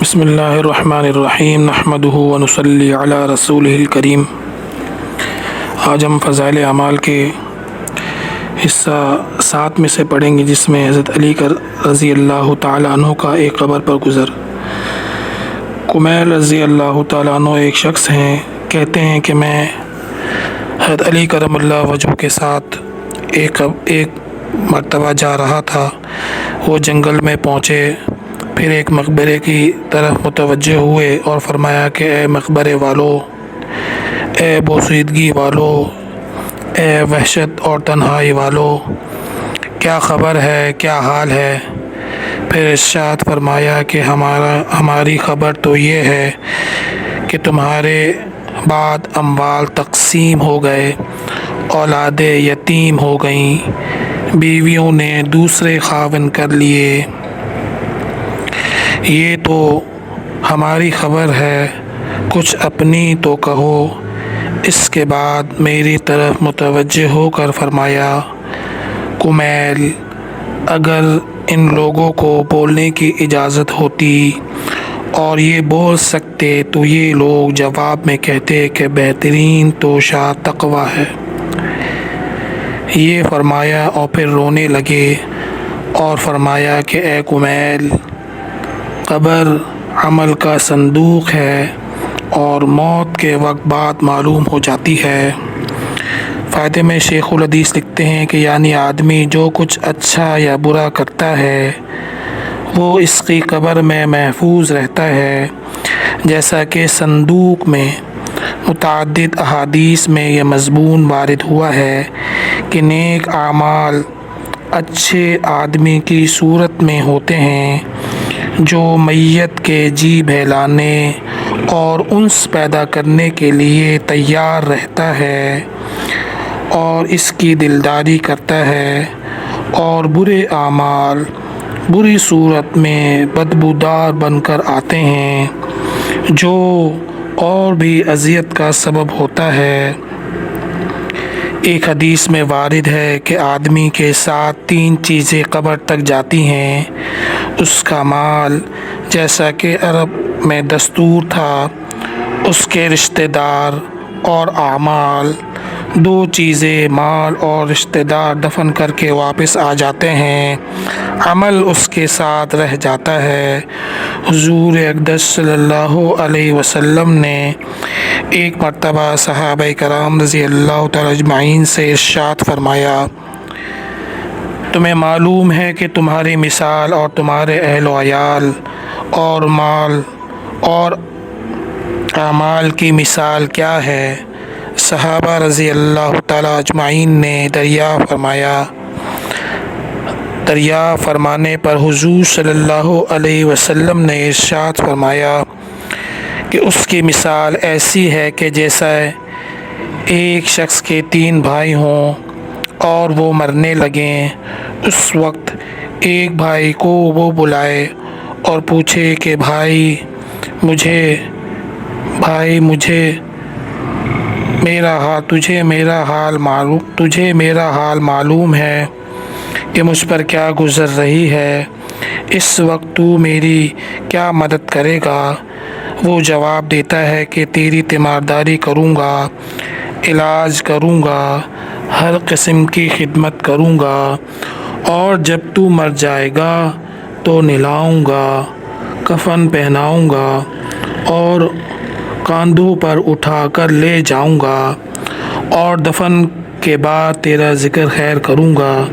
بسم اللہ الرحمن الرحیم نحمدہ ونصلی علی رسولہ الکریم۔ آج ہم فضائل اعمال کے حصہ 7 میں سے پڑھیں گے، جس میں حضرت علی رضی اللہ تعالیٰ عنہ کا ایک قبر پر گزر۔ کمیل رضی اللہ تعالیٰ عنہ ایک شخص ہیں، کہتے ہیں کہ میں حضرت علی کرم اللہ وجہہ کے ساتھ ایک مرتبہ جا رہا تھا۔ وہ جنگل میں پہنچے، پھر ایک مقبرے کی طرف متوجہ ہوئے اور فرمایا کہ اے مقبرے والو، اے بوسیدگی والو، اے وحشت اور تنہائی والو، کیا خبر ہے، کیا حال ہے؟ پھر ارشاد فرمایا کہ ہماری خبر تو یہ ہے کہ تمہارے بعد اموال تقسیم ہو گئے، اولادیں یتیم ہو گئیں، بیویوں نے دوسرے خاوند کر لیے۔ یہ تو ہماری خبر ہے، کچھ اپنی تو کہو۔ اس کے بعد میری طرف متوجہ ہو کر فرمایا، کمیل، اگر ان لوگوں کو بولنے کی اجازت ہوتی اور یہ بول سکتے تو یہ لوگ جواب میں کہتے کہ بہترین تو شاید تقوی ہے۔ یہ فرمایا اور پھر رونے لگے اور فرمایا کہ اے کمیل، قبر عمل کا صندوق ہے اور موت کے وقت بات معلوم ہو جاتی ہے۔ فائدے میں شیخ الحدیث لکھتے ہیں کہ یعنی آدمی جو کچھ اچھا یا برا کرتا ہے وہ اس کی قبر میں محفوظ رہتا ہے، جیسا کہ صندوق میں متعدد احادیث میں یہ مضمون وارد ہوا ہے کہ نیک اعمال اچھے آدمی کی صورت میں ہوتے ہیں جو میت کے جی بہلانے اور انس پیدا کرنے کے لیے تیار رہتا ہے اور اس کی دلداری کرتا ہے، اور برے اعمال بری صورت میں بدبودار بن کر آتے ہیں جو اور بھی اذیت کا سبب ہوتا ہے۔ ایک حدیث میں وارد ہے کہ آدمی کے ساتھ 3 چیزیں قبر تک جاتی ہیں: اس کا مال، جیسا کہ عرب میں دستور تھا، اس کے رشتہ دار اور اعمال۔ 2 چیزیں مال اور رشتہ دار دفن کر کے واپس آ جاتے ہیں، عمل اس کے ساتھ رہ جاتا ہے۔ حضور اقدس صلی اللہ علیہ وسلم نے ایک مرتبہ صحابہ کرام رضی اللہ تعالی اجمعین سے ارشاد فرمایا، تمہیں معلوم ہے کہ تمہاری مثال اور تمہارے اہل و عیال اور مال اور اعمال کی مثال کیا ہے؟ صحابہ رضی اللہ تعالی اجمعین نے دریافت فرمانے پر حضور صلی اللہ علیہ وسلم نے ارشاد فرمایا کہ اس کی مثال ایسی ہے کہ جیسا ایک شخص کے 3 بھائی ہوں اور وہ مرنے لگیں، اس وقت ایک بھائی کو وہ بلائے اور پوچھے کہ بھائی مجھے تجھے میرا حال معلوم ہے کہ مجھ پر کیا گزر رہی ہے، اس وقت تو میری کیا مدد کرے گا؟ وہ جواب دیتا ہے کہ تیری تیمارداری کروں گا، علاج کروں گا، ہر قسم کی خدمت کروں گا، اور جب تو مر جائے گا تو نہلاؤں گا، کفن پہناؤں گا اور کاندھوں پر اٹھا کر لے جاؤں گا، اور دفن کے بعد تیرا ذکر خیر کروں گا۔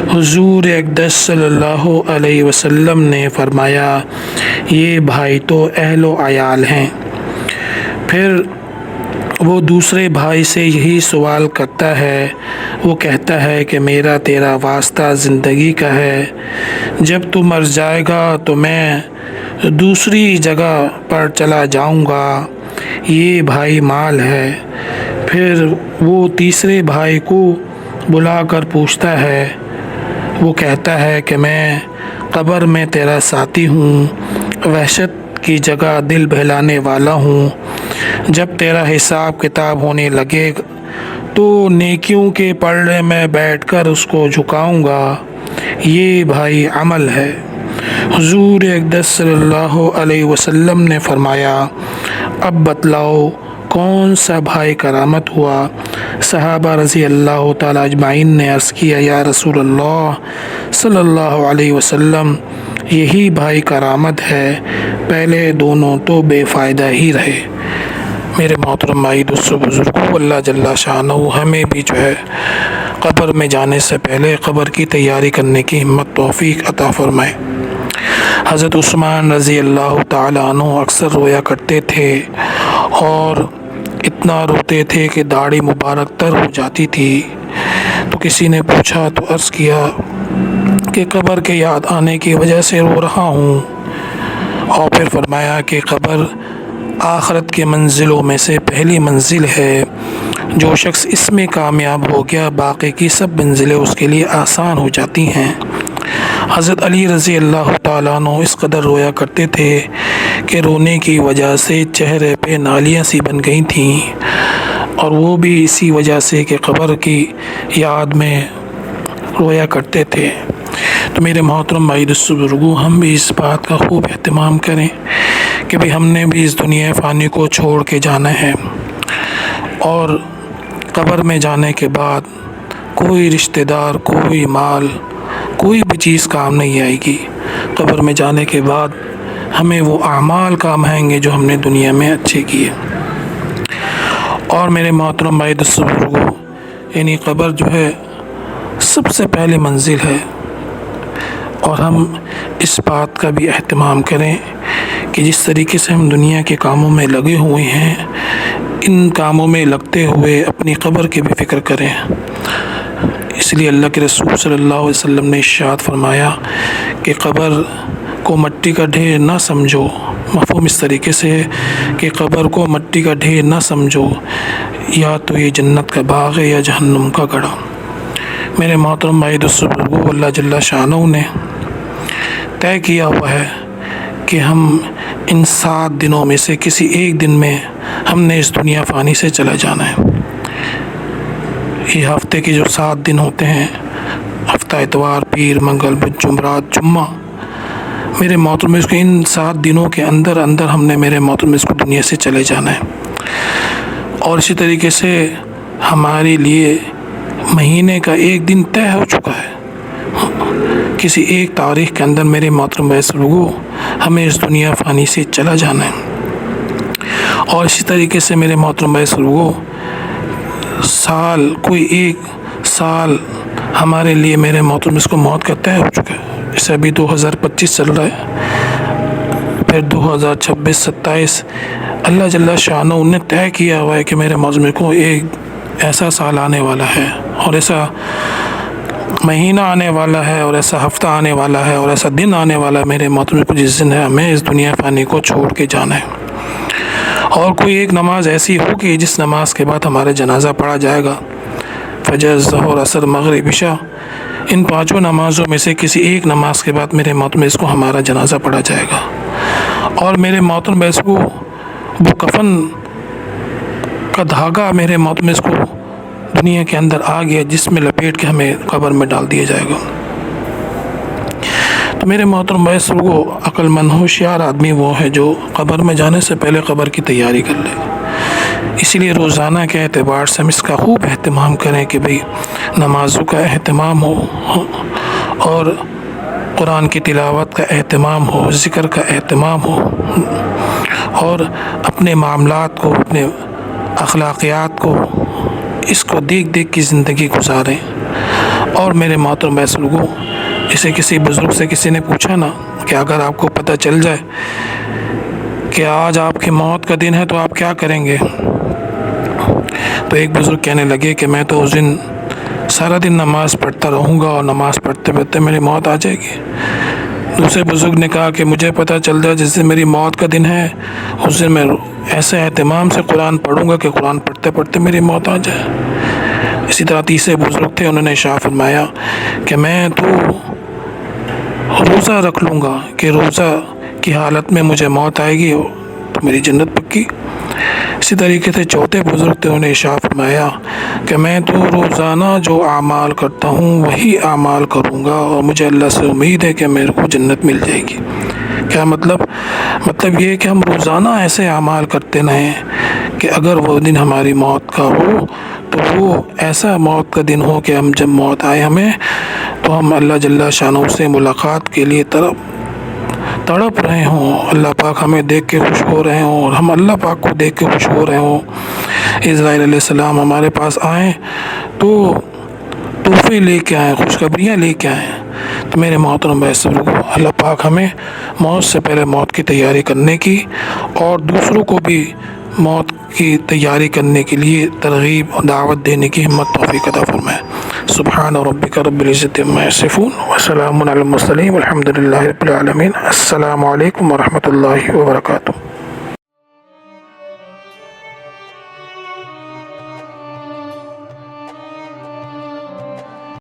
حضور اقدس صلی اللہ علیہ وسلم نے فرمایا، یہ بھائی تو اہل و عیال ہیں۔ پھر وہ دوسرے بھائی سے یہی سوال کرتا ہے، وہ کہتا ہے کہ میرا تیرا واسطہ زندگی کا ہے، جب تو مر جائے گا تو میں دوسری جگہ پر چلا جاؤں گا، یہ بھائی مال ہے۔ پھر وہ تیسرے بھائی کو بلا کر پوچھتا ہے، وہ کہتا ہے کہ میں قبر میں تیرا ساتھی ہوں، وحشت کی جگہ دل بہلانے والا ہوں، جب تیرا حساب کتاب ہونے لگے تو نیکیوں کے پلڑے میں بیٹھ کر اس کو جھکاؤں گا، یہ بھائی عمل ہے۔ हुजूर अक़दस सल्लल्लाहु अलैहि वसल्लम ने फरमाया, अब बतलाओ कौन सा भाई करामत हुआ। सहाबा रज़ी अल्लाह ताला अजमाइन ने अर्ज़ किया, या रसूल अल्लाह सल्लल्लाहु अलैहि वसल्लम, यही भाई करामत है, पहले दोनों तो बेफ़ायदा ही रहे। मेरे मोहतरम भाई दोस्तों बुज़ुर्गों, अल्लाह जल्ला शानहू हमें भी जो है क़ब्र में जाने से पहले क़ब्र की तैयारी करने की हिम्मत तौफ़ीक अता फ़रमाए। हज़रत उस्मान रज़ी अल्लाह ताला अन्हु अक्सर रोया करते थे और इतना रोते थे कि दाढ़ी मुबारक तर हो जाती थी। तो किसी ने पूछा तो अर्ज़ किया कि क़ब्र के याद आने की वजह से रो रहा हूँ। और फिर फरमाया कि क़ब्र आखरत के मंजिलों में से पहली मंजिल है। जो शख्स इसमें कामयाब हो गया, बाकी की सब मंजिलें उसके लिए आसान हो जाती हैं। हज़रत अली रज़ी अल्लाह ताला अन्हु इस कदर रोया करते थे कि रोने की वजह से चेहरे पे नालियाँ सी बन गई थीं, और वो भी इसी वजह से कि क़ब्र की याद में रोया करते थे। तो मेरे मोहतरम भाई दोस्तों बुज़ुर्गों, हम भी इस बात का खूब एहतमाम करें कि भाई हमने भी इस दुनिया फ़ानी को छोड़ के जाना है, और क़ब्र में जाने के बाद कोई रिश्तेदार, कोई माल, कोई भी चीज़ काम नहीं आएगी। क़ब्र में जाने के बाद हमें वो आमाल काम आएंगे जो हमने दुनिया में अच्छे किए। और मेरे मोहतरम भाई दोस्तों बुज़ुर्गों, यानी क़ब्र जो है सबसे पहली मंजिल है, और हम इस बात का भी एहतमाम करें कि जिस तरीके से हम दुनिया के कामों में लगे हुए हैं, इन कामों में लगते हुए अपनी क़ब्र की भी फ़िक्र करें। इसलिए अल्लाह के रसूल सल्लल्लाहु अलैहि वसल्लम ने इरशाद फरमाया कि क़ब्र को मट्टी का ढेर ना समझो। मफ़हूम इस तरीके से है कि क़ब्र को मट्टी का ढेर ना समझो, या तो ये जन्नत का बाग़ है या जहन्नुम का गड़ा। मेरे मोहतरम भाई दोस्तों बुज़ुर्गों, अल्लाह जल्ला शानहू ने तय किया हुआ है कि हम इन 7 दिनों में से किसी एक दिन में हमने इस दुनिया फ़ानी से चला जाना है। ये हफ़्ते के जो 7 दिन होते हैं, हफ़्ता इतवार, पीर, मंगल, बुध, जुमरात, जुम्मा, मेरे मोहतरम इसको इन 7 दिनों के अंदर अंदर हमने मेरे मोहतरम इसको दुनिया से चले जाना है। और इसी तरीके से हमारे लिए महीने का एक दिन तय हो चुका है। किसी एक तारीख़ के अंदर मेरे मोहतरम बुज़ुर्गों हमें इस दुनिया फ़ानी से चला जाना है। और इसी तरीके से मेरे मोहतरम बुज़ुर्गों, साल, कोई एक साल हमारे लिए मेरे मोहतरम इसको मौत का तय हो चुका है। जैसे अभी 2025 चल रहा है, फिर 2026, 27 अल्लाह जल्ला शानहू ने तय किया हुआ है कि मेरे मोहतरम को एक ऐसा साल आने वाला है, और ऐसा महीना आने वाला है, और ऐसा हफ़्ता आने वाला है, और ऐसा दिन आने वाला है मेरे मोहतरम को जिस दिन है हमें इस दुनिया फ़ानी को छोड़ के जाना है। और कोई एक नमाज ऐसी होगी जिस नमाज के बाद हमारा जनाज़ा पढ़ा जाएगा। फजर, ज़ोहर, असर, मग़रिब, इशा, इन 5 नमाज़ों में से किसी एक नमाज के बाद मेरे मोहतरम इसको हमारा जनाज़ा पढ़ा जाएगा। और मेरे मोहतरम इसको वो कफ़न का धागा मेरे मोहतरम इसको दुनिया के अंदर आ गया, जिसमें लपेट के हमें क़ब्र में डाल दिया जाएगा। तो मेरे मोहतरम बुज़ुर्गों, अक्लमंद होशियार आदमी वो है जो क़ब्र में जाने से पहले क़ब्र की तैयारी कर ले। इसीलिए रोज़ाना के एतबार से हम इसका खूब एहतमाम करें कि भाई नमाज़ों का एहतमाम हो, और कुरान की तिलावत का एहतमाम हो, ज़िक्र का एहतमाम हो, और अपने मामलात को, अपने अखलाक़ियात को, इसको देख देख की ज़िंदगी गुजारें। और मेरे मोहतरम बुज़ुर्गों, जैसे किसी बुज़ुर्ग से किसी ने पूछा ना कि अगर आपको पता चल जाए कि आज आपकी मौत का दिन है तो आप क्या करेंगे, तो एक बुज़ुर्ग कहने लगे कि मैं तो उस दिन सारा दिन नमाज़ पढ़ता रहूँगा, और नमाज़ पढ़ते पढ़ते मेरी मौत आ जाएगी। दूसरे बुज़ुर्ग ने कहा कि मुझे पता चल जाए जिस दिन मेरी मौत का दिन है, उस दिन मैं ऐसे एहतमाम से कुरान पढ़ूँगा कि कुरान पढ़ते पढ़ते मेरी मौत आ जाए। इसी तरह तीसरे बुज़ुर्ग थे, उन्होंने इरशाद फरमाया कि मैं तो रोज़ा रख लूँगा कि रोज़ा की हालत में मुझे मौत आएगी तो मेरी जन्नत पक्की। اسی طریقے سے چوتھے بزرگ تھے، انہوں نے ارشاد فرمایا کہ میں تو روزانہ جو اعمال کرتا ہوں وہی اعمال کروں گا، اور مجھے اللہ سے امید ہے کہ میرے کو جنت مل جائے گی۔ کیا مطلب یہ کہ ہم روزانہ ایسے اعمال کرتے رہیں کہ اگر وہ دن ہماری موت کا ہو تو وہ ایسا موت کا دن ہو کہ ہم جب موت آئے ہمیں تو ہم اللہ جل شانہ سے ملاقات کے لیے تڑپ رہے ہوں، اللہ پاک ہمیں دیکھ کے خوش ہو رہے ہوں اور ہم اللہ پاک کو دیکھ کے خوش ہو رہے ہوں۔ اسرائیل علیہ السلام ہمارے پاس آئیں تو تحفے لے کے آئیں، خوشخبریاں لے کے آئیں۔ تو میرے محترم بھائی، اللہ پاک ہمیں موت سے پہلے موت کی تیاری کرنے کی اور دوسروں کو بھی موت کی تیاری کرنے کے لیے ترغیب اور دعوت دینے کی ہمت توفیق عطا فرمائے۔ سبحان ربک رب العزت عما یصفون وسلام علی المرسلین والحمد للہ رب العالمین۔ السلام علیکم ورحمۃ اللہ وبرکاتہ۔